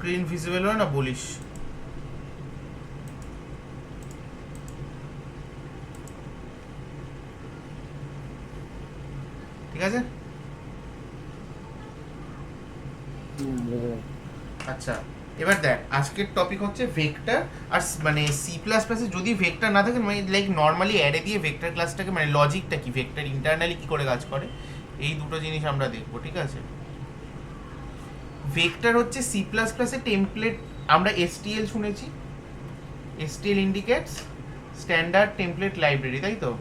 Screen visible হয় না বলিস। ঠিক আছে। আচ্ছা এবার দেখ আজকের টপিক হচ্ছে ভেক্টর। আর মানে সি প্লাস প্লাসে যদি ভেক্টর না থাকে মানে লাইক নর্মালি অ্যারে দিয়ে ভেক্টর ক্লাসটাকে মানে লজিকটা কি, ভেক্টর ইন্টারনালি কি করে কাজ করে, এই দুটো জিনিস আমরা দেখবো। ঠিক আছে। ভেক্টর হচ্ছে সি প্লাস প্লাসে টেমপ্লেট, আমরা এসটিএল শুনেছি, STL indicates standard template library, তাই তো?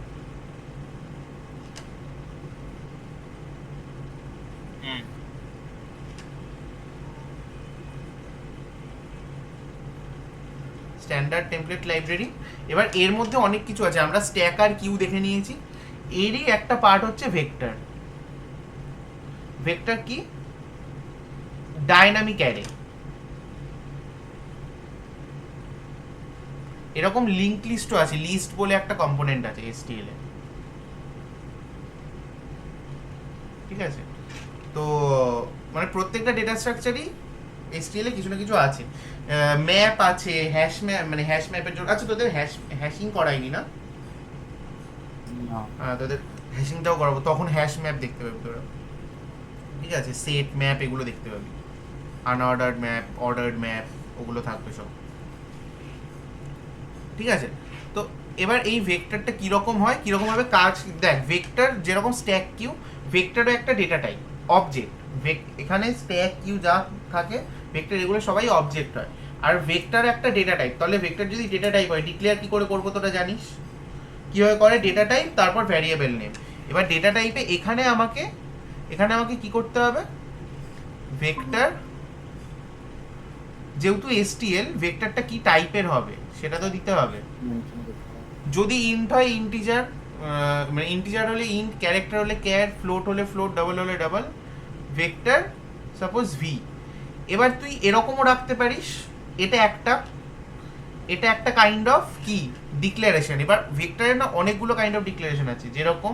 Standard template library. এবার এর মধ্যে অনেক কিছু আছে, আমরা স্ট্যাক আর কিউ দেখে নিয়েছি, এরই একটা পার্ট হচ্ছে ভেক্টর। ভেক্টর কি? Dynamic array. এরকম লিঙ্ক লিস্টও আছে, লিস্ট বলে একটা কম্পোনেন্ট আছে এসটিএল এ। ঠিক আছে। তো মানে প্রত্যেকটা ডেটা স্ট্রাকচারই এসটিএল এ কিছু না কিছু আছে। ম্যাপ আছে, হ্যাশ ম্যাপ, মানে হ্যাশ ম্যাপের জন্য। আচ্ছা তোদের হ্যাশিং করাইনি না? তোদের হ্যাশিংটাও করাবো, তখন হ্যাশ ম্যাপ দেখতে পাবি তোরা। ঠিক আছে। সেট ম্যাপ এগুলো দেখতে পাবি, আনঅর্ডার্ড ম্যাপ, অর্ডার্ড ম্যাপ, ওগুলো থাকবে সব। ঠিক আছে। তো এবার এই ভেক্টরটা কীরকম হয়, কীরকমভাবে কাজ দেখ। ভেক্টর যেরকম স্ট্যাক কিউ, ভেক্টরও একটা ডেটা টাইপ, অবজেক্ট। এখানে স্ট্যাক কিউ যা থাকে ভেক্টর, এগুলো সবাই অবজেক্ট হয়। আর ভেক্টর একটা ডেটা টাইপ, তাহলে ভেক্টর যদি ডেটা টাইপ হয় ডিক্লেয়ার কী করে করবো তোরা জানিস? কীভাবে করে? ডেটা টাইপ তারপর ভ্যারিয়েবল নেম। এবার ডেটা টাইপে এখানে আমাকে কি করতে হবে? ভেক্টর, যেহেতু এসটিএল, ভেক্টরটা কি টাইপের হবে সেটা তো দিতে হবে। যদি ইন্ট হয় ইন্টিজার, মানে ইন্টিজার হলে ইন্ট, ক্যারেক্টার হলে ক্যার, ফ্লোট হলে ফ্লোট, ডাবল হলে ডাবল। Vector suppose V. এবার তুই এরকমও রাখতে পারিস, এটা একটা কাইন্ড অফ কি ডিক্লারেশন। এবার ভেক্টরের না অনেকগুলো কাইন্ড অফ ডিক্লারেশন আছে, যেরকম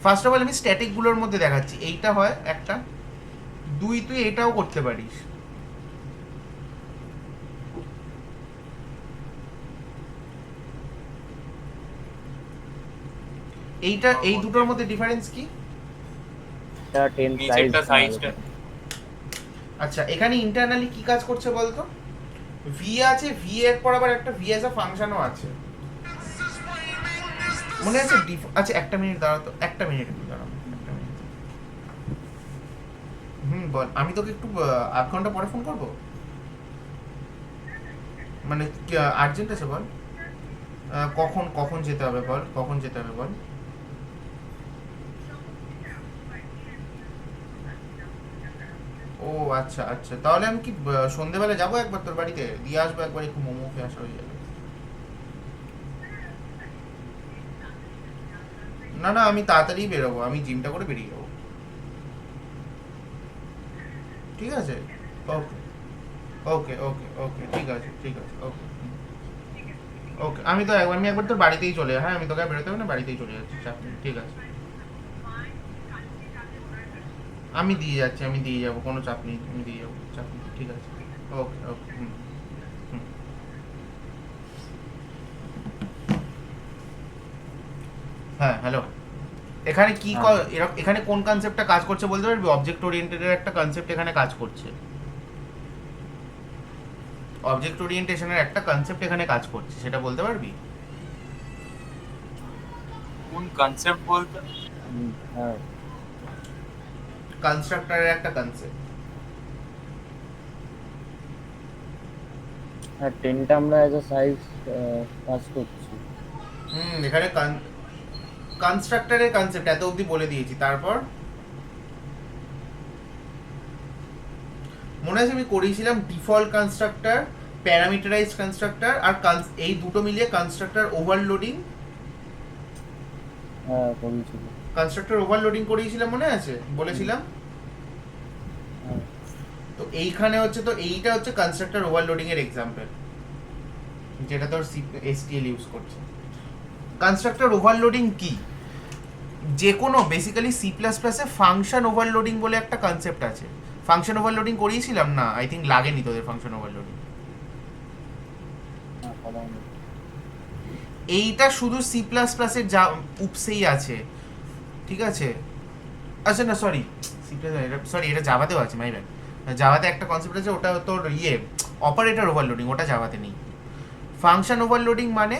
ফার্স্ট অফ অল আমি স্ট্যাটিকগুলোর মধ্যে দেখাচ্ছি। এইটা হয় একটা, তুই এটাও করতে পারিস। এইটা, এই দুটোর মধ্যে ডিফারেন্স কি? আচ্ছা এখানে ইন্টারনালি কি কাজ করছে বলতো? ভি আছে, ভি এর পর আবার একটা ভি এস এ ফাংশনও আছে, মনে আছে? আচ্ছা একটা মিনিট দাঁড়াও তো, একটা মিনিট দাঁড়াও। বল, আমি তোকে একটু 8 ঘন্টা পরে ফোন করবো, মানে আর্জেন্ট আছে বল। কখন যেতে হবে বল, কখন যেতে হবে বল। ও আচ্ছা আচ্ছা, তাহলে আমি কি সন্ধেবেলা যাবো একবার তোর বাড়িতে, দিয়ে আসবো একবার, একটু মোমো খেয়ে আসা হয়ে যাবে। না না, আমি তাড়াতাড়ি বেরোবো, আমি জিমটা করে বেরিয়ে যাবো। ঠিক আছে। ওকে ওকে ওকে ওকে, ঠিক আছে ঠিক আছে, ওকে ওকে। আমি একবার তোর বাড়িতেই চলে যাই। হ্যাঁ আমি তোকে আর বেরোতে হবে না, বাড়িতেই চলে যাচ্ছি, চাপ নেই। ঠিক আছে, আমি দিয়ে যাবো, কোনো চাপ নেই, আমি দিয়ে যাবো, চাপ নেই। ঠিক আছে। ওকে ওকে। হুম হুম। হ্যাঁ হ্যালো। এখানে কি এখানে কোন কনসেপ্টটা কাজ করছে বলতে পারবি? অবজেক্ট ওরিয়েন্টেডের একটা কনসেপ্ট এখানে কাজ করছে, অবজেক্ট ওরিয়েন্টেশনের একটা কনসেপ্ট এখানে কাজ করছে, সেটা বলতে পারবি? কোন কনসেপ্ট বলতে? হ্যাঁ, কনস্ট্রাক্টরের একটা কনসেপ্ট। হ্যাঁ, 10টা আমরা অ্যাজ আ সাইজ কাজ করছি। এখানে কনস্ট্রাক্টরের কনসেপ্ট এত অবধি বলে দিয়েছি। তারপর মনে আছে আমি করিয়েছিলাম ডিফল্ট কনস্ট্রাক্টর, প্যারামিটারাইজড কনস্ট্রাক্টর, আর এই দুটো মিলিয়ে কনস্ট্রাক্টর ওভারলোডিং। হ্যাঁ, করেছিল। কনস্ট্রাক্টর ওভারলোডিং করিয়েছিলাম, মনে আছে? বলেছিলাম। হ্যাঁ, তো এইখানে হচ্ছে, তো এইটা হচ্ছে কনস্ট্রাক্টর ওভারলোডিং এর এক্সাম্পল, যেটা তোর এসটিএল ইউজ করছে। কনস্ট্রাক্টর ওভারলোডিং কি? যে কোনো বেসিক্যালি সি প্লাস প্লাসে ফাংশন ওভারলোডিং বলে একটা কনসেপ্ট আছে। ফাংশন ওভারলোডিং করিয়েছিলাম না, আই থিঙ্ক লাগেনি তোদের ফাংশন ওভারলোডিং। না করা হয়নি। এইটা শুধু সি প্লাস প্লাসের যা উপসেই আছে, ঠিক আছে? আচ্ছা না সরি, সি প্লাস সরি, এটা জাভাতেও আছে, মাই ব্যাড। জাভাতে একটা কনসেপ্ট আছে, ওটা তোর অপারেটর ওভারলোডিং, ওটা জাভাতে নেই। ফাংশন ওভারলোডিং মানে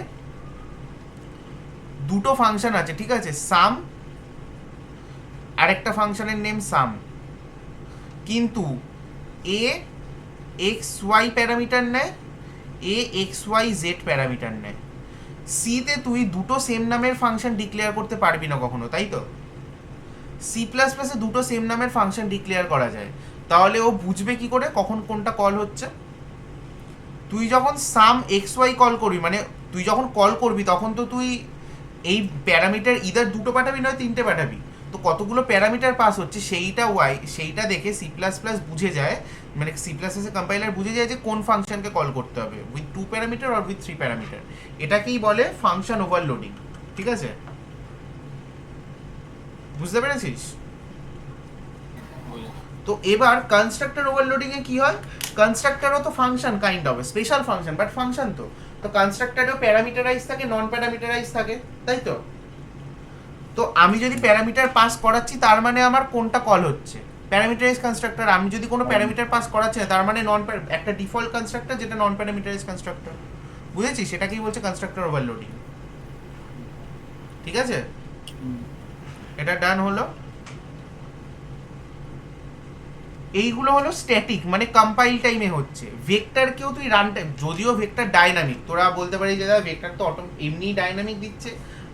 দুটো ফাংশন আছে, ঠিক আছে? সাম, আরেকটা ফাংশনের নেম সাম, কিন্তু এ এক্স ওয়াই প্যারামিটার নেয়, এ এক্স ওয়াই জেড প্যারামিটার নেয়। সিতে তুই দুটো সেম নামের ফাংশন ডিক্লেয়ার করতে পারবি না কখনো, তাই তো? সি প্লাস প্লাসে দুটো সেম নামের ফাংশন ডিক্লেয়ার করা যায়। তাহলে ও বুঝবে কি করে কখন কোনটা কল হচ্ছে? তুই যখন সাম এক্স ওয়াই কল করবি, মানে তুই যখন কল করবি তখন তো তুই এই প্যারামিটার ইদার দুটো পাঠাবি নয় তিনটে পাঠাবি, তো কতগুলো প্যারামিটার পাস হচ্ছে সেইটা ওয়াই, সেইটা দেখে সি প্লাস প্লাস বুঝে যায়, মানে সি প্লাস প্লাসের কম্পাইলার বুঝে যায় যে কোন ফাংশনকে কল করতে হবে, with 2 parameter or with 3 parameter. এটাকেই বলে ফাংশন ওভারলোডিং, ঠিক আছে? বুঝতে পেরেছিস? তো এবার কনস্ট্রাক্টর ওভারলোডিং এ কি হয়? কনস্ট্রাক্টরও তো function kind of special function, but function তো কনস্ট্রাক্টরেও প্যারামিটারাইজ থাকে, নন প্যারামিটারাইজ থাকে, তাই তো? তো আমি যদি প্যারামিটার পাস করাচ্ছি তার মানে আমার কোনটা কল হচ্ছে? Parameterise constructor. আমি যদি কোনো প্যারামিটার পাস করাচ্ছি না তার মানে একটা ডিফল্ট কনস্ট্রাক্টর যেটা নন প্যারামিটারাইজ কনস্ট্রাক্টর। বুঝেছিস? সেটাকেই বলছে কনস্ট্রাক্টর ওভারলোডিং, ঠিক আছে? এটা ডান হলো। এইগুলো হলো স্ট্যাটিক, মানে কম্পাইল টাইমে হচ্ছে। ভেক্টরকেও তুই রান টাইম, যদিও ভেক্টর ডাইনামিক, তোরা বলতে পারিস যে দাদা ভেক্টর তো এমনিই ডাইনামিক দিচ্ছে,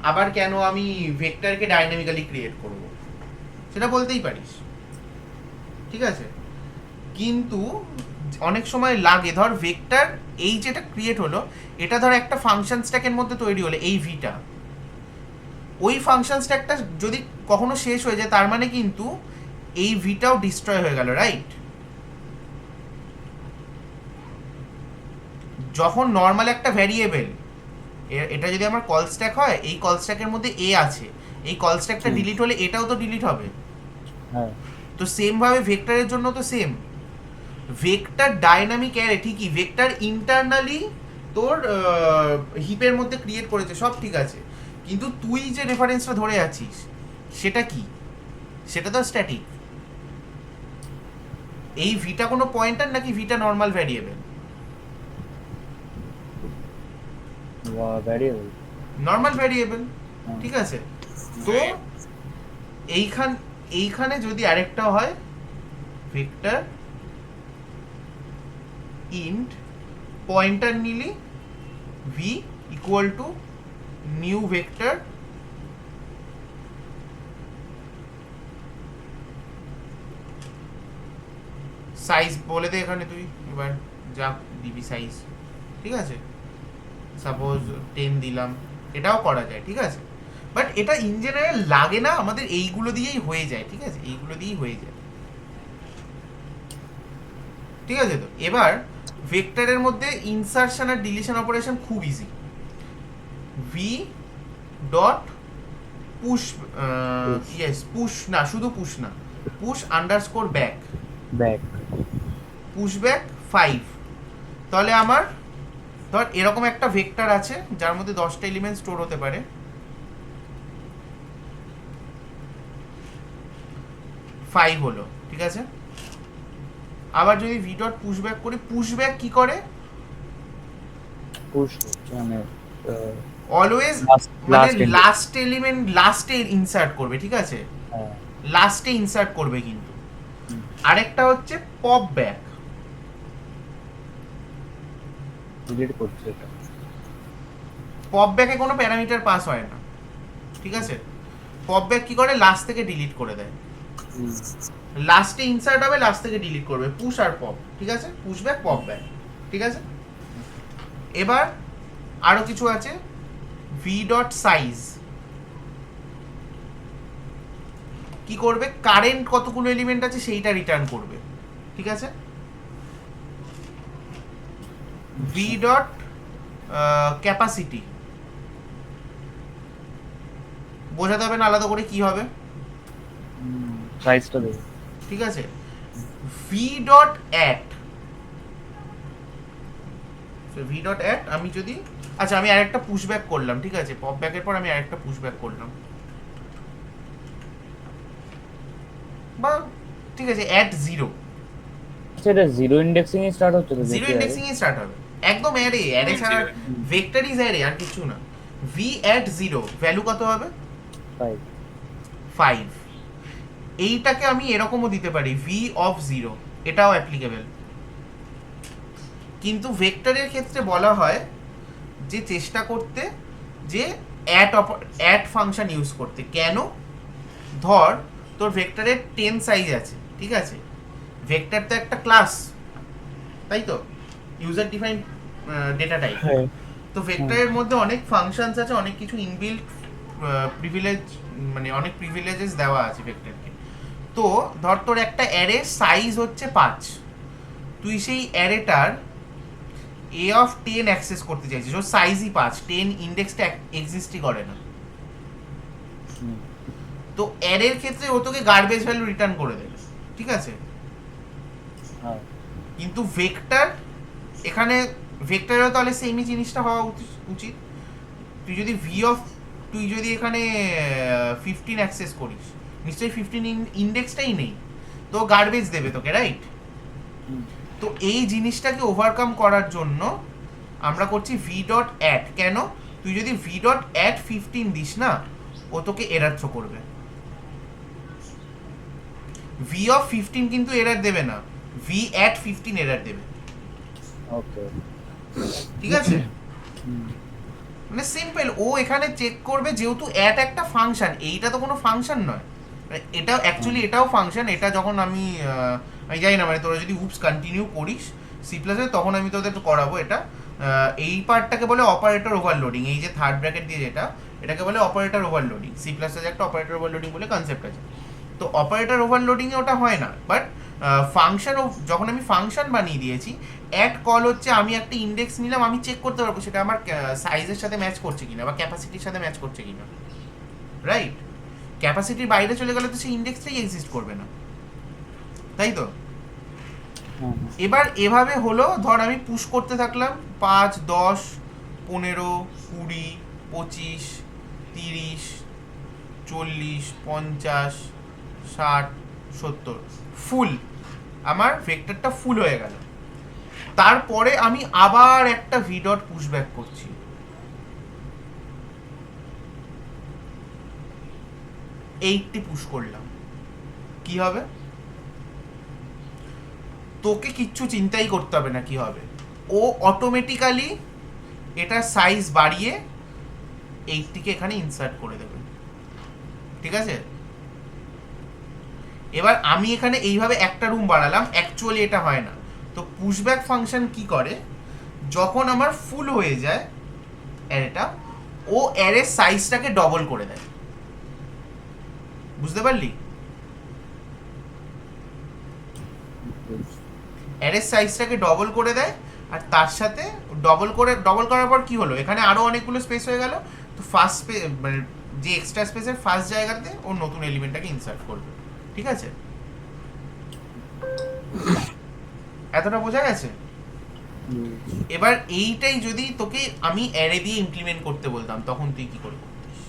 আবার কেন আমি ভেক্টরকে ডাইনামিক্যালি ক্রিয়েট করব, সেটা বলতেই পারিস, ঠিক আছে? কিন্তু অনেক সময় লাগে, ধর ভেক্টর এই যেটা ক্রিয়েট হলো, এটা ধর একটা ফাংশন স্ট্যাকের মধ্যে তৈরি হলো, এই ভিটা, ওই ফাংশন স্ট্যাকটা যদি কখনো শেষ হয়ে যায় তার মানে কিন্তু এই ভিটাও ডিস্ট্রয় হয়ে গেল, রাইট? যখন নর্মাল একটা ভ্যারিয়েবল, এটা যদি আমার কল স্ট্যাক হয়, এই কল স্ট্যাকের মধ্যে এ আছে, এই কল স্ট্যাকটা ডিলিট হলে এটাও তো ডিলিট হবে। হ্যাঁ, তো সেম ভাবে ভেক্টরের জন্য তো সেম। ভেক্টর ডাইনামিক অ্যারে, ঠিকই, ভেক্টর ইন্টারনালি তোর হিপের মধ্যে ক্রিয়েট করেছে, সব ঠিক আছে, কিন্তু তুই যে রেফারেন্সটা ধরে আছিস সেটা কি? সেটা তো স্ট্যাটিক। এই ভিটা কোনো পয়েন্টার নাকি ভিটা normal variable? Variable. Normal variable, ঠিক আছে? তো এইখানে যদি আরেকটা হয় ভেক্টর ইন্ট পয়েন্টার নিলি V equal to new vector size বলে দে এখানে তুই, এবার যা দিবি সাইজ, ঠিক আছে? সাপোজ 10 দিলাম, এটাও করা যায়, ঠিক আছে? বাট এটা ইন জেনারেল লাগে না, আমাদের এইগুলো দিয়েই হয়ে যায়, ঠিক আছে? এইগুলো দিয়েই হয়ে যায়, ঠিক আছে? তো এবার ভেক্টরের মধ্যে ইনসারশন আর ডিলিশন অপারেশন খুব easy. V dot push, yes push না, শুধু পুশ না, push underscore back, back. Push back 5। তাহলে আমার ধর এরকম একটা ভেক্টর আছে যার মধ্যে 10টা এলিমেন্ট স্টোর হতে পারে, 5 হলো, ঠিক আছে? আবার যদি ভি ডট পুশ ব্যাক করি, পুশ ব্যাক কি করে? পুশ মানে অলওয়েজ মানে লাস্ট এলিমেন্ট লাস্টে ইনসার্ট করবে, ঠিক আছে? লাস্টে ইনসার্ট করবে কিন্তু। আরেকটা হচ্ছে পপ ব্যাক, ডিলিট করছে এটা। পপ ব্যাকে কোনো প্যারামিটার পাস হয় না, ঠিক আছে? পপ ব্যাক কি করে? লাস্ট থেকে ডিলিট করে দেয়, লাস্টে ইনসার্ট হবে, লাস্ট থেকে ডিলিট করবে, পুশ আর পপ, ঠিক আছে? পুশ ব্যাক পপ ব্যাক, ঠিক আছে? এবার আরো কিছু আছে, ভি ডট সাইজ কি করবে? কারেন্ট কতগুলো এলিমেন্ট আছে সেইটা রিটার্ন করবে, ঠিক আছে? ভি ডট ক্যাপাসিটি বোঝাতে হবে না আলাদা করে কি হবে, সাইজটা দেবে, ঠিক আছে? V dot at, V dot at আমি যদি, আচ্ছা আমি আরেকটা পুশব্যাক করলাম, ঠিক আছে, পপ ব্যাকের পর আমি আরেকটা পুশব্যাক করলাম, বা ঠিক আছে অ্যাট জিরো, সেটা জিরো ইন্ডেক্সিং এ স্টার্ট হচ্ছে তো জিরো দেখি ইন্ডেক্সিং এ স্টার্ট হবে, একদম অ্যারে, অ্যারে ছাড়া ভেক্টর ইজ অ্যারে, আর কিছু না। ভি অ্যাট জিরো ভ্যালু কত হবে? 5 5। এইটাকে আমি এরকমও দিতে পারি, ভি অফ জিরো, এটাও অ্যাপ্লিকেবল। কিন্তু ভেক্টরের ক্ষেত্রে বলা হয় যে চেষ্টা করতে যে অ্যাট ফাংশন ইউজ করতে। কেন? ধর তোর ভেক্টরের 10 সাইজ আছে, ঠিক আছে, ভেক্টর তো একটা ক্লাস, তাই তো, ইউজার ডিফাইন ডেটা টাইপ। হ্যাঁ তো ভেক্টরের মধ্যে অনেক ফাংশনস আছে, অনেক কিছু ইনবিল্ট প্রিভিলেজ, মানে অনেক প্রিভিলেজেস দেওয়া আছে ভেক্টরকে। তো ধর তোর একটা অ্যারে সাইজ হচ্ছে 5, তুই সেই অ্যারেটার এ অফ 10 অ্যাক্সেস করতে চাইছিস, ওর সাইজই 5, 10 ইন্ডেক্সটা এক্সিস্টই করে না। তো অ্যারের ক্ষেত্রে ও তোকে গার্বেজ ভ্যালু রিটার্ন করে দেবে, ঠিক আছে। হ্যাঁ কিন্তু ভেক্টর, এখানে ভেক্টরেও তাহলে সেমই জিনিসটা হওয়া উচিত। তুই যদি তুই যদি এখানে 15 অ্যাক্সেস করিস, নিশ্চয়ই 15 ইন্ডেক্সটাই নেই, তো গার্বেজ দেবে তোকে, রাইট? তো এই জিনিসটাকে ওভারকাম করার জন্য আমরা করছি ভি ডট অ্যাট। কেন? তুই যদি ভি ডট অ্যাট 15 দিস না, ও তোকে এরার থ্রো করবে। ভি অফ 15 কিন্তু এরার দেবে না, ভি অ্যাট 15 এরার দেবে, ওকে ঠিক আছে। মানে সিম্পল, ও এখানে চেক করবে, যেহেতু অ্যাট একটা ফাংশন, এইটা তো কোনো ফাংশন নয়, মানে এটা অ্যাকচুয়ালি এটাও ফাংশন। এটা যখন আমি জানি না, মানে তোরা যদি উপস কন্টিনিউ করিস সি প্লাসে, তখন আমি তোদের করাবো এটা। এই পার্টটাকে বলে অপারেটর ওভারলোডিং, এই যে থার্ড ব্র্যাকেট দিয়ে যেটা, এটাকে বলে অপারেটর ওভারলোডিং। সি প্লাসে একটা অপারেটর ওভারলোডিং বলে কনসেপ্ট আছে। তো অপারেটর ওভারলোডিংয়ে ওটা হয় না, বাট ফাংশন, যখন আমি ফাংশন বানিয়ে দিয়েছি, অ্যাট কল হচ্ছে আমি একটা ইন্ডেক্স নিলাম, আমি চেক করতে পারবো সেটা আমার সাইজের সাথে ম্যাচ করছে কিনা বা ক্যাপাসিটির সাথে ম্যাচ করছে কিনা, রাইট? ক্যাপাসিটির বাইরে চলে গেলে তো সেই ইন্ডেক্সটাই এক্সিস্ট করবে না, তাই তো। এবার এভাবে হলো, ধর আমি পুশ করতে থাকলাম 5, 10, 15, 20, 25, 30, 40, 50, 60, 70, ফুল, আমার ভেক্টরটা ফুল হয়ে গেল। তারপরে আমি আবার একটা ভি ডট পুশব্যাক করছি, এইটটি পুশ করলাম, কি হবে? তোকে কিচ্ছু চিন্তাই করতে হবে না কি হবে, ও অটোমেটিক্যালি এটার সাইজ বাড়িয়ে এইটটিকে এখানে ইনসার্ট করে দেবে, ঠিক আছে। এবার আমি এখানে এইভাবে একটা রুম বাড়ালাম, অ্যাকচুয়ালি এটা হয় না। তো পুশব্যাক ফাংশন কি করে, যখন আমার ফুল হয়ে যায় অ্যারেটা, ও অ্যারের সাইজটাকে ডবল করে দেয়, বুঝতে পারলি? অ্যারের সাইজটাকে ডবল করে দেয়, আর তার সাথে ডবল করার পর কি হলো, এখানে আরো অনেকগুলো স্পেস হয়ে গেল। তো ফার্স্ট মানে যে এক্সট্রা স্পেসের ফার্স্ট জায়গাতে ও নতুন এলিমেন্টটাকে ইনসার্ট করবে, ঠিক আছে। এতটা বোঝা গেছে? এবার এইটাই যদি তোকে আমি অ্যারে দিয়ে ইমপ্লিমেন্ট করতে বলতাম, তখন তুই কি করে করতিস?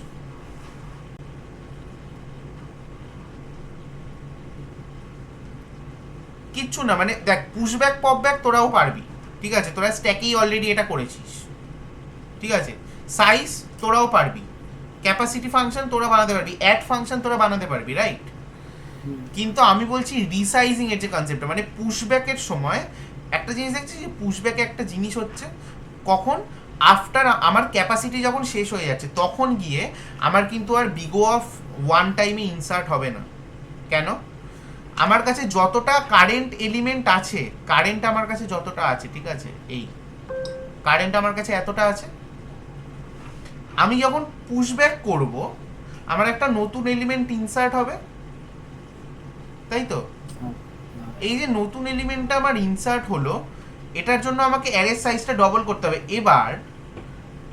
কিচ্ছু না, মানে দেখ, পুশব্যাক পপব্যাক তোরাও পারবি, ঠিক আছে, তোরা স্ট্যাকেই অলরেডি এটা করেছিস, ঠিক আছে। সাইজ তোরাও পারবি, ক্যাপাসিটি ফাংশন তোরা বানাতে পারবি, অ্যাড ফাংশন তোরা বানাতে পারবি, রাইট? কিন্তু আমি বলছি রিসাইজিং এর যে কনসেপ্টটা, মানে পুশব্যাকের সময় একটা জিনিস দেখছি, যে পুশব্যাকে একটা জিনিস হচ্ছে, কখন আফটার আমার ক্যাপাসিটি যখন শেষ হয়ে যাচ্ছে, তখন গিয়ে আমার কিন্তু আর বিগো অফ ওয়ান টাইমে ইনসার্ট হবে না। কেন? আমার কাছে যতটা কারেন্ট এলিমেন্ট আছে, কারেন্ট আমার কাছে যতটা আছে, ঠিক আছে, এই কারেন্ট আমার কাছে এতটা আছে, আমি যখন পুশব্যাক করব আমার একটা নতুন এলিমেন্ট ইনসার্ট হবে, তাই তো। এই যে নতুন এলিমেন্টটা আমার ইনসার্ট হলো, এটার জন্য আমাকে অ্যারে সাইজটা ডবল করতে হবে।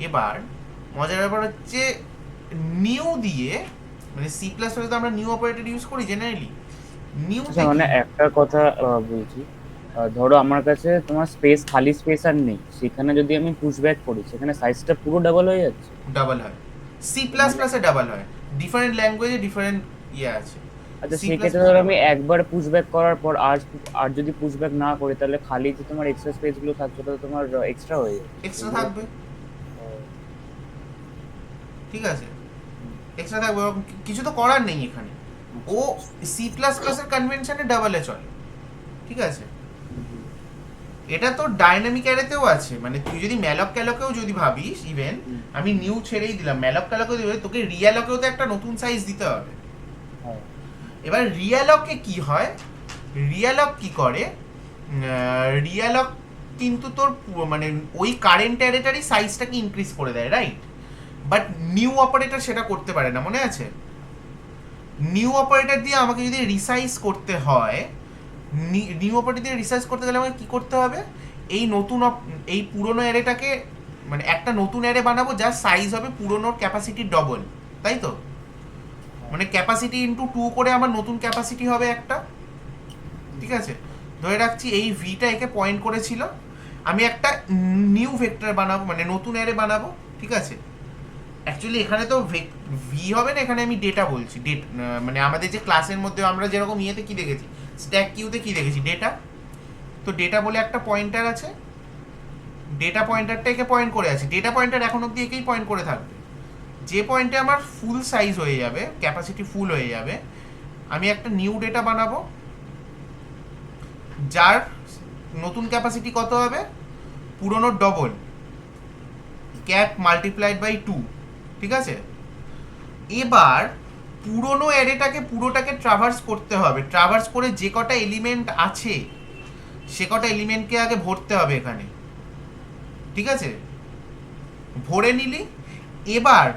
এবার মজার ব্যাপার হচ্ছে, নিউ দিয়ে, মানে সি প্লাস তো আমরা নিউ অপারেটর ইউজ করি জেনারেলি, নিউ আচ্ছা মানে একটা কথা বলছি, ধরো আমার কাছে তোমার খালি স্পেস আর নেই, সেখানে যদি আমি পুশ ব্যাক করি সেখানে সাইজটা পুরো ডাবল হয়ে যাচ্ছে। ডাবল হয়, সি প্লাস মানে প্লাসে ডাবল হয়, ডিফারেন্ট ল্যাঙ্গুয়েজে ডিফারেন্ট ইয়ে আছে। আচ্ছা সি প্লাস সেক্ষেত্রে প্লাসে ধরো আমি ডাবল একবার পুশ ব্যাক করার পর আর আর যদি পুশ ব্যাক না করি তাহলে খালি যে তোমার এক্সট্রা স্পেস গুলো থাকছে ওটা তো তোমার এক্সট্রা হয়ে যাচ্ছে এক্সট্রা সেগুলো। থাকবে, আহ, ঠিক আছে, হুম, এক্সট্রা থাকবে, কিছু তো করার নেই এখানে। আচ্ছা, ও আচ্ছা। সি প্লাস প্লাসের কনভেনশনে ডাবলে চলে, ঠিক আছে। হুম, এটা তো ডাইনামিক অ্যারেতেও আছে, মানে তুই যদি ম্যালক ক্যালকেও যদি ভাবিস ইভেন, হুম, আমি নিউ ছেড়েই দিলাম, ম্যালক ক্যালকেও দিবে, তোকে রিয়ালকেও তো একটা নতুন সাইজ দিতে হবে। হ্যাঁ, এবার রিয়ালকে কি হয়, রিয়ালক কি করে, রিয়ালক কিন্তু তোর মানে ওই কারেন্ট অ্যারেটারই সাইজটাকে ইনক্রিজ করে দেয়, রাইট? বাট নিউ অপারেটর সেটা করতে পারে না, মনে আছে? নিউ অপারেটর দিয়ে আমাকে যদি রিসাইজ করতে হয়, নিউ অপারেটর দিয়ে রিসাইজ করতে গেলে আমাকে কি করতে হবে, এই নতুন এই পুরনো অ্যারেটাকে, মানে একটা নতুন অ্যারে বানাবো যার সাইজ হবে পুরনোর ক্যাপাসিটির ডবল, তাই তো? মানে ক্যাপাসিটি ইনটু 2 করে আমার নতুন ক্যাপাসিটি হবে একটা, ঠিক আছে। ধরে রাখছি এই ভিটা একে পয়েন্ট করেছিল, আমি একটা নিউ ভেক্টর বানাবো, মানে নতুন অ্যারে বানাবো, ঠিক আছে। অ্যাকচুয়ালি এখানে তো ভি হবে না, এখানে আমি ডেটা বলছি, মানে আমাদের যে ক্লাসের মধ্যে আমরা যেরকম ইয়েতে কি দেখেছি, স্ট্যাক কিউতে কি দেখেছি, ডেটা। তো ডেটা বলে একটা পয়েন্টার আছে, ডেটা পয়েন্টারটা একে পয়েন্ট করে আছে, ডেটা পয়েন্টার এখন অব্দি একেই পয়েন্ট করে থাকবে। যে পয়েন্টে আমার ফুল সাইজ হয়ে যাবে, ক্যাপাসিটি ফুল হয়ে যাবে, আমি একটা নিউ ডেটা বানাবো যার নতুন ক্যাপাসিটি কত হবে, পুরনোর ডবল, ক্যাপ মাল্টিপ্লাইড বাই 2, ঠিক আছে। এবার পুরনো অ্যারেটাকে পুরোটাকে ট্রাভার্স করতে হবে, ট্রাভার্স করে যে কটা এলিমেন্ট আছে সে কটা এলিমেন্টকে আগে ভরতে হবে এখানে, ঠিক আছে। ভরে নিলি, এবার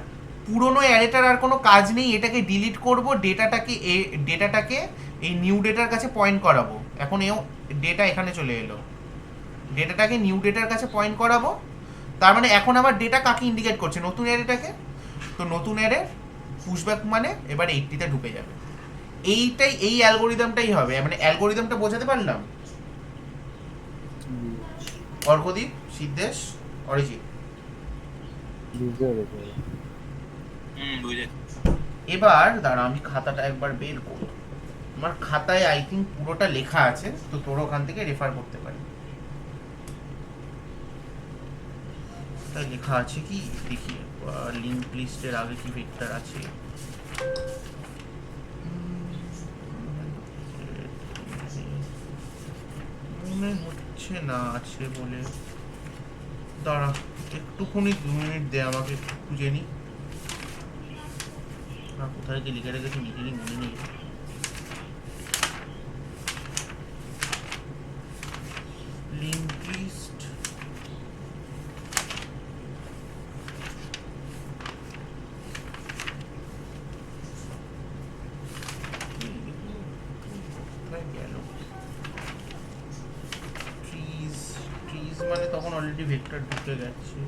পুরনো অ্যারেটার আর কোনো কাজ নেই, এটাকে ডিলিট করব, ডেটাটাকে এই নিউ ডেটার কাছে পয়েন্ট করাবো। এখন এও ডেটা এখানে চলে এলো, ডেটাটাকে নিউ ডেটার কাছে পয়েন্ট করাবো, তার মানে এখন আমার ডেটা কাকে ইন্ডিকেট করছে, নতুন অ্যারেটাকে। তো নতুন অ্যারে পুশব্যাক মানে এবার 80-তে ঢুকে যাবে। এই অ্যালগোরিদমটাই হবে, মানে অ্যালগোরিদমটা বোঝাতে পারলাম? হুম, অর্কদীপ, সিদ্ধেশ, অরিজিৎ, বুঝতে পেরেছি। বুঝেছি। এবার দাঁড়া আমি খাতাটা একবার বের করব, আমার খাতায় আই থিঙ্ক পুরোটা লেখা আছে, তো তোর ওখান থেকে রেফার করতে পারি। তাই লেখা আছে কি দেখি, লিঙ্ক লিস্টের আগে কি ভেক্টর আছে। মনে হচ্ছে না আছে বলে, দাঁড়া একটুখানি 2 মিনিট দে আমাকে, একটু খুঁজে নি, কোথায় গিয়ে লিখে রেখেছি লিখে নি, মনে নেই। লিঙ্ক লিস্ট, কোথায় গেল? ট্রিজ, ট্রিজ মানে তখন অলরেডি ভেক্টর ঢুকে গেছে।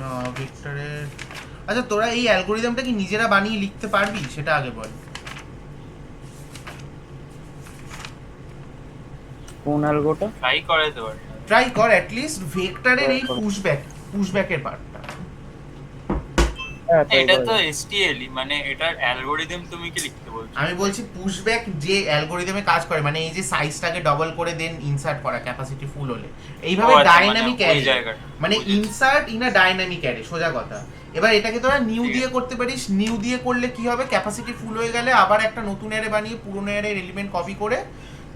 না ভেক্টরের, আচ্ছা তোরা এই অ্যালগোরিদমটা কি নিজেরা বানিয়ে লিখতে পারবি সেটা আগে বল। কোন অ্যালগোটা? ট্রাই করাতে পারি। ট্রাই কর অ্যাটলিস্ট ভেক্টরের এই পুশব্যাকের পার্টটা। হ্যাঁ তাই এটা করে। তো এসটিএল, মানে এটার অ্যালগোরিদম তুমি কি লিখতে বলছো? আমি বলছি পুশব্যাক যে অ্যালগোরিদমে কাজ করে, মানে এই যে সাইজটাকে ডবল করে দেন ইনসার্ট করা ক্যাপাসিটি ফুল হলে, এইভাবে ও আচ্ছা, ডাইনামিক মানে ওই অ্যারে, জায়গাটা। মানে বুঝেছি। Insert in a dynamic array, সোজা কথা। এবার এটাকে তোরা নিউ ঠিক দিয়ে আছে। করতে পারিস, নিউ দিয়ে করলে কি হবে, ক্যাপাসিটি ফুল হয়ে গেলে আবার একটা নতুন অ্যারে বানিয়ে পুরনো অ্যারের এলিমেন্ট কপি করে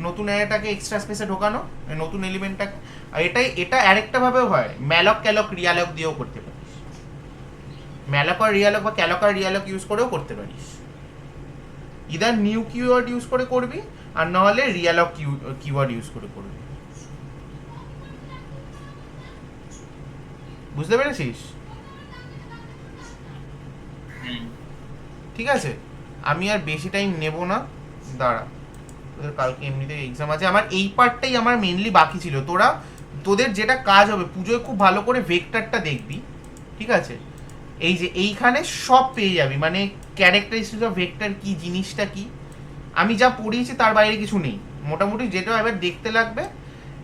নতুন অ্যারেটাকে এক্সট্রা স্পেসে ঢোকানো, নতুন এলিমেন্টটাকে। আর এটা আরেকটা ভাবেও হয়, ম্যালক ক্যালক রিয়ালক দিয়েও করতে পারিস, ম্যালক আর রিয়ালক বা ক্যালক আর রিয়ালক ইউজ করেও করতে পারিস। ইদার নিউ কিওয়ার্ড ইউজ করে করবি, আর নাহলে রিয়ালক কিওয়ার্ড ইউজ করে করবি। বুঝতে পেরেছিস? হুম। ঠিক আছে, আমি আর বেশি টাইম নেব না, দাঁড়া তোদের কালকে এমনিতে এক্সাম আছে, আমার এই পার্টটাই আমার মেনলি বাকি ছিল। তোদের যেটা কাজ হবে পুজোয় খুব ভালো করে ভেক্টরটা দেখবি, ঠিক আছে? এই যে এইখানে সব পেয়ে যাবি, মানে ক্যারেক্টারিস্টিক্স অফ ভেক্টর কি, জিনিসটা কি, আমি যা পড়িয়েছি তার বাইরে কিছু নেই মোটামুটি, যেটা এবার দেখতে লাগবে।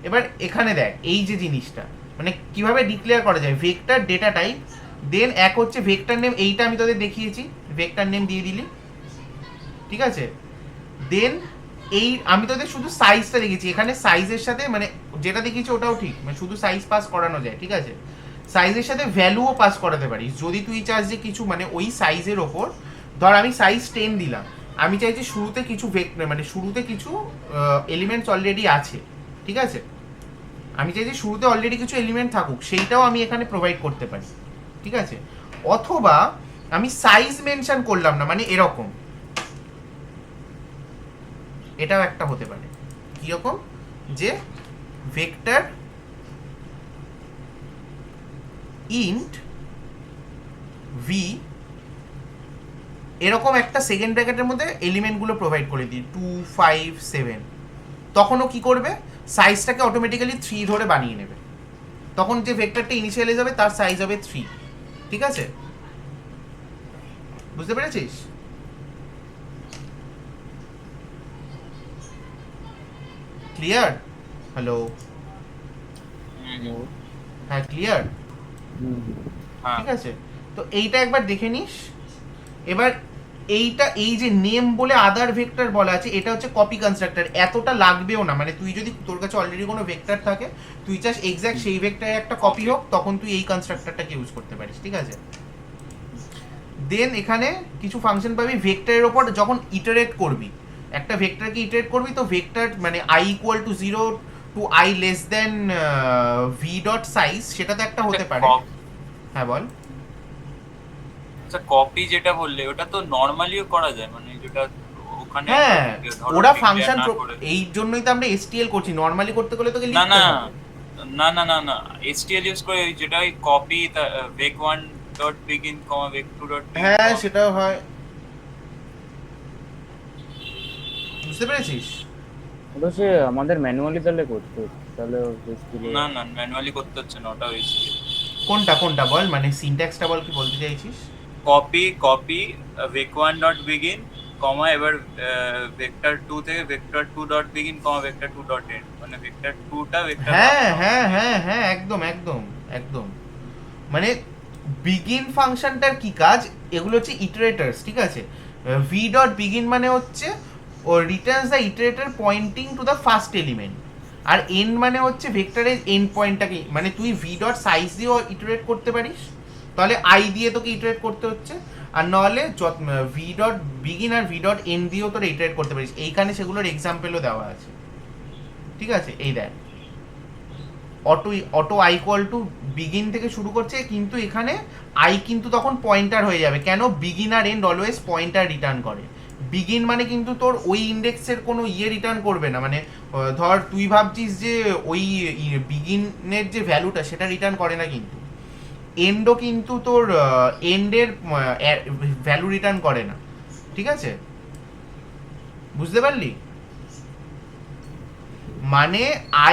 এবার এখানে দেখ এই যে জিনিসটা মানে কিভাবে ডিক্লেয়ার করা যায় ভেক্টর ডেটা টাইপ, দেন এক হচ্ছে ভেক্টর নেম, এইটা আমি তোদের দেখিয়েছি, ভেক্টর নেম দিয়ে দিলি, ঠিক আছে? দেন এই আমি তোদের শুধু সাইজটা দেখেছি, এখানে সাইজের সাথে মানে যেটা দেখিয়েছি ওটাও ঠিক, মানে শুধু সাইজ পাস করানো যায়, ঠিক আছে? সাইজের সাথে ভ্যালুও পাস করাতে পারিস যদি তুই চাস যে কিছু মানে ওই সাইজের ওপর, ধর আমি সাইজ 10 দিলাম, আমি চাইছি শুরুতে কিছু মানে শুরুতে কিছু এলিমেন্টস অলরেডি আছে, ঠিক আছে? আমি চাইছি শুরুতে অলরেডি কিছু এলিমেন্ট থাকুক, সেইটাও আমি এখানে প্রোভাইড করতে পারি, ঠিক আছে? অথবা আমি সাইজ মেনশন করলাম না, মানে এরকম, এটাও একটা হতে পারে। কিরকম? যে ভেক্টর ইন্ট ভি এরকম একটা সেকেন্ড ব্র্যাকেটের মধ্যে এলিমেন্টগুলো প্রোভাইড করে দিই 2 5 7, তখনও কি করবে, সাইজটাকে অটোমেটিক্যালি 3 ধরে বানিয়ে নেবে, তখন যে ভেক্টরটা ইনিশিয়ালাইজ হবে তার সাইজ হবে 3, ঠিক আছে? বুঝতে পেরেছিস? ক্লিয়ার? হ্যালো, হ্যাঁ ক্লিয়ার, হ্যাঁ ঠিক আছে? তো এইটা একবার দেখে নিস। এবার এইটা এই যে নেম বলে আদার ভেক্টর বলা আছে, এটা হচ্ছে কপি কনস্ট্রাক্টর, এতটা লাগবেও না, মানে তুই যদি তোর কাছে অলরেডি কোনো ভেক্টর থাকে, তুই চাস এক্স্যাক্ট সেই ভেক্টরের একটা কপি হোক, তখন তুই এই কনস্ট্রাক্টরটাকে ইউজ করতে পারিস, ঠিক আছে? দেন এখানে কিছু ফাংশন পাবি ভেক্টরের ওপর যখন ইটারেট করবি, একটা ভেক্টরকে ইটারেট করবি, তো ভেক্টর মানে i equal to 0 to i less than v dot size, সেটা তো একটা হতে পারে। হ্যাঁ বল। আচ্ছা কপি যেটা বললে ওটা তো নরমালিও করা যায়, মানে যেটা ওখানে হ্যাঁ ধরো ওরা declare ফাংশন, না করে। এই জন্যই তো আমরা এসটিএল করছি, নরমালি করতে গেলে তোকে না লিখতে না হবে। না এসটিএল ইউজ করে যেটা ওই copy vec1 dot begin vec2 dot হ্যাঁ সেটাও হয়, বুঝতে পেরেছিস? ওটা সে আমাদের ম্যানুয়ালি তাহলে করতে হচ্ছে, তাহলে না না ম্যানুয়ালি করতে হচ্ছে না, ওটা এসটিএল। কোনটা কোনটা বল, মানে সিনট্যাক্সটা বল, কি বলতে চাইছিস? কপি vec1 ডট বিগিন এবার ভেক্টর 2 থেকে vector 2 dot begin vector 2 dot end, মানে vector 2 টা vector হ্যাঁ হ্যাঁ হ্যাঁ হ্যাঁ একদম একদম একদম, মানে বিগিন ফাংশনটার কি কাজ, এগুলো হচ্ছে ইটারেটরস, ঠিক আছে? ভি ডট বিগিন মানে হচ্ছে ও returns the iterator pointing to the first element, আর এন্ড মানে হচ্ছে ভেক্টরের এন্ড পয়েন্টটাকে, মানে তুই ভি ডট সাইজ দিয়েও ইটারেট করতে পারিস, তাহলে আই দিয়ে তোকে ইটারেট করতে হচ্ছে, আর নাহলে ভি ডট বিগিন আর ভি ডট এন্ড দিয়েও তোরা ইটারেট করতে পারিস, এইখানে সেগুলোর এক্সাম্পলও দেওয়া আছে, ঠিক আছে? এই দেখ auto I equal to begin থেকে শুরু করছে, কিন্তু এখানে আই কিন্তু তখন পয়েন্টার হয়ে যাবে, কেন? বিগিন আর এন্ড অলওয়েজ পয়েন্টার রিটার্ন করে, বিগিন মানে কিন্তু তোর ওই ইন্ডেক্সের কোনো রিটার্ন করবে না, মানে ধর তুই ভাবছিস যে ওই বিগিনের যে ভ্যালুটা সেটা রিটার্ন করে না, কিন্তু এন্ডও কিন্তু তোর এন্ডের ভ্যালু রিটার্ন করে না, ঠিক আছে? বুঝতে পারলি? মানে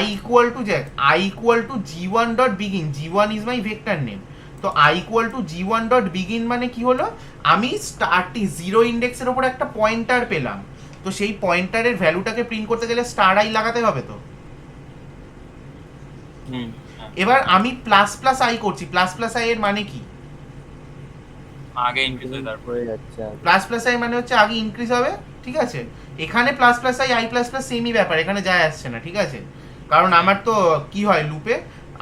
i ইকুয়াল টু দেখ i equal two g1 dot begin, g1 is my vector name, তো i equal two g1 dot begin মানে কি হলো, আমি স্টারটি জিরো ইন্ডেক্সের উপর একটা পয়েন্টার পেলাম, তো সেই পয়েন্টারের ভ্যালুটাকে প্রিন্ট করতে গেলে স্টার আই লাগাতে হবে তো। এবার আমি প্লাস প্লাস আই করছি, প্লাস প্লাস আই এর মানে কি, আগে ইনক্রিজ হয় তারপরে হয়ে যাচ্ছে আর প্লাস প্লাস আই মানে হচ্ছে আগে ইনক্রিজ হবে, ঠিক আছে? এখানে plus plus I plus plus সেমই ব্যাপার, এখানে যায় আসছে না, ঠিক আছে? কারণ আমার তো কি হয় লুপে,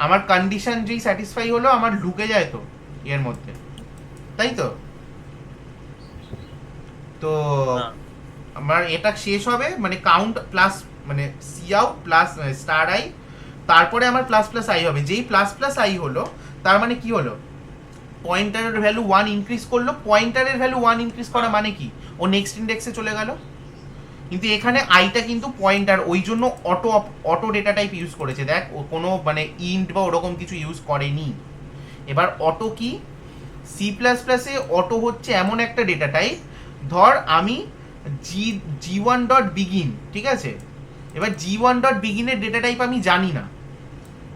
আমার কন্ডিশন যেই স্যাটিসফাই হলো আমার ঢুকে যায় তো এর মধ্যে, তাই তো? তো হ্যাঁ। আমার এটা শেষ হবে মানে কাউন্ট প্লাস মানে c out plus star i, তারপরে আমার প্লাস প্লাস আই হবে, যেই প্লাস প্লাস আই হলো তার মানে কি হলো, পয়েন্টারের ভ্যালু 1 ইনক্রিজ করলো, পয়েন্টারের ভ্যালু 1 ইনক্রিজ করা মানে কি, ও নেক্সট ইন্ডেক্সে চলে গেল, কিন্তু এখানে আইটা কিন্তু পয়েন্টার, ওই জন্য অটো ডেটা টাইপ ইউজ করেছে, দেখ ও কোনো মানে ইন্ট বা ওরকম কিছু ইউজ করেনি। এবার অটো কি, সি প্লাস প্লাসে অটো হচ্ছে এমন একটা ডেটা টাইপ, ধর আমি জি ওয়ান ডট বিগিন, ঠিক আছে? এবার জি1 ডট বিগিনের ডেটা টাইপ আমি জানি না,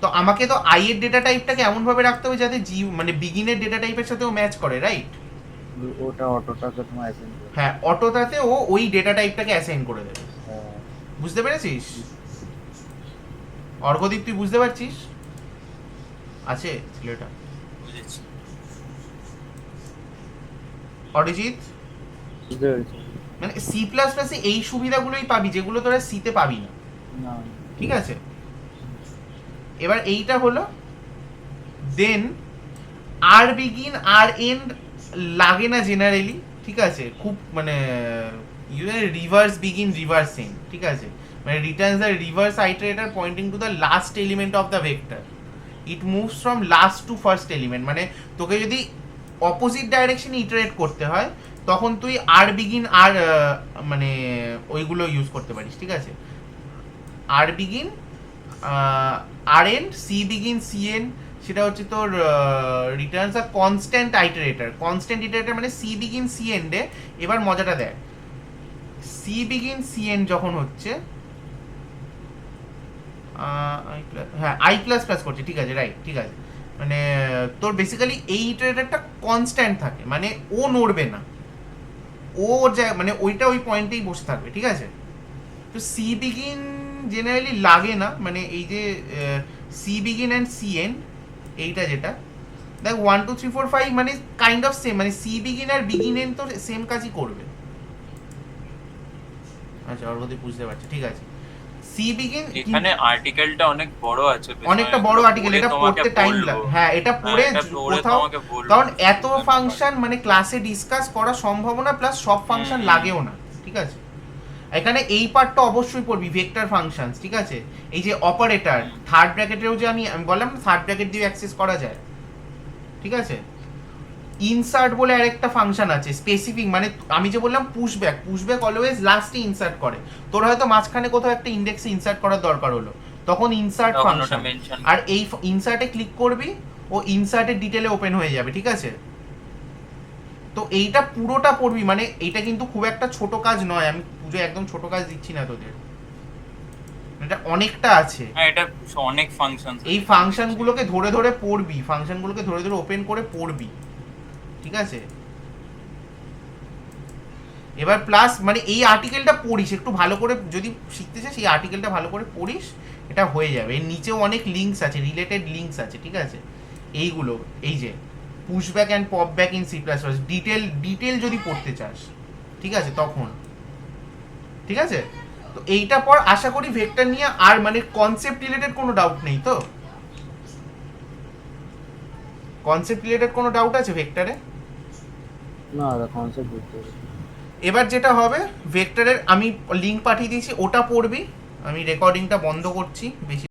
তো আমাকে তো আই এর ডেটা টাইপটাকে এমন ভাবে রাখতে হবে যাতে মানে বিগিনের ডেটা টাইপের সাথেও ম্যাচ করে, রাইট? ওটা অটোটাকে তোমার অ্যাসাইন করে। হ্যাঁ, অটোটাতে ও ওই ডেটা টাইপটাকে অ্যাসাইন করে দেবে। হ্যাঁ। বুঝতে পেরেছিস? অর্ঘদীপ তুই বুঝতে পারছিস? আছে ছেলেটা? বুঝেছি। অরিজিৎ, বুঝতে পেরেছি। মানে সি প্লাস প্লাসে এই সুবিধাগুলোই পাবি যেগুলো তোরা সিতে পাবি না, না, ঠিক আছে? এবার এইটা হলো, দেন আর বিগিন আর এন্ড লাগে না জেনারেলি, ঠিক আছে? খুব মানে রিভার্স বিগিন রিভার্স এন্ড, ঠিক আছে? মানে returns the reverse iterator pointing to the last element of the vector, it moves from last to first element. মানে তোকে যদি অপোজিট ডাইরেকশনে ইটারেট করতে হয় তখন তুই আর বিগিন আর মানে ওইগুলো ইউজ করতে পারিস, ঠিক আছে? আর বিগিন আর end, cbegin cend, সেটা হচ্ছে তোর returns a constant iterator. Constant iterator মানে সি বিগিন সি এন্ডে, এবার মজাটা দেখ, সি বিগিন সি এন্ড যখন হচ্ছে হ্যাঁ আই প্লাস প্লাস করছে, ঠিক আছে, রাইট, ঠিক আছে? মানে তোর বেসিক্যালি এই ইটারেটরটা কনস্ট্যান্ট থাকে, মানে ও নড়বে না, ও মানে ওইটা ওই পয়েন্টেই বসে থাকবে, ঠিক আছে? তো সি বিগিন জেনারেলি লাগে না, মানে এই যে c begin and c end, এইটা যেটা দেখ 1 2 3 4 5 মানে কাইন্ড অফ সেম, মানে সি বিগিন আর বিগিন এন্ড তো সেম কাজই করবে। আচ্ছা, অর্ঘদীপ বুঝতে পারছে, ঠিক আছে? সি বিগিন এখানে আর্টিকেলটা অনেক বড় আছে, অনেকটা বড় আর্টিকেল, এটা পড়তে টাইম লাগে। হ্যাঁ, এটা পড়ে কোথাও, কারণ এত ফাংশন মানে ক্লাসে ডিসকাস করা সম্ভব না, প্লাস সব ফাংশন লাগেও না, ঠিক আছে? এখানে এই পার্টটা অবশ্যই পড়বি, ভেক্টর ফাংশনস, ঠিক আছে? এই যে অপারেটর, থার্ড ব্র্যাকেটেও যে আমি বললাম না থার্ড ব্র্যাকেট দিয়ে অ্যাক্সেস করা যায়, ঠিক আছে? ইনসার্ট বলে আরেকটা ফাংশন আছে স্পেসিফিক, মানে আমি যে বললাম পুশব্যাক, পুশব্যাক অলওয়েজ লাস্টে ইনসার্ট করে। তোর হয়তো মাঝখানে কোথাও একটা ইন্ডেক্সে ইনসার্ট করার দরকার হলো, তখন ইনসার্ট ফাংশন, আর এই ইনসার্টে ক্লিক করবি, ও ইনসার্টের ডিটেলে ওপেন হয়ে যাবে, ঠিক আছে? তো এইটা পুরোটা পড়বি, মানে এইটা কিন্তু খুব একটা ছোট কাজ নয়, আমি পুজো একদম ছোট কাজ দিচ্ছি না তোদের, এটা অনেকটা আছে। হ্যাঁ, এটা অনেক ফাংশন, এই ফাংশনগুলোকে ধরে ধরে পড়বি, ফাংশনগুলোকে ধরে ধরে ওপেন করে পড়বি, ঠিক আছে? এবার প্লাস মানে এই আর্টিকেলটা পড়িস একটু ভালো করে, যদি শিখতে চাস এই আর্টিকেলটা ভালো করে পড়িস, এটা হয়ে যাবে। এর নিচেও অনেক লিঙ্কস আছে, রিলেটেড লিঙ্কস আছে, ঠিক আছে? এইগুলো, এই যে push back and pop back in C plus plus, detail যদি পড়তে চাস, ঠিক আছে, তখন, ঠিক আছে? তো এইটা পর আশা করি ভেক্টর নিয়ে আর মানে কনসেপ্ট রিলেটেড কোনো ডাউট নেই তো? কনসেপ্ট রিলেটেড কোনো ডাউট আছে ভেক্টরে? না, কনসেপ্ট বুঝতে পেরেছি। এবার যেটা হবে, ভেক্টরের আমি লিঙ্ক পাঠিয়ে দিয়েছি, ওটা পড়বি। আমি রেকর্ডিংটা বন্ধ করছি, বেশি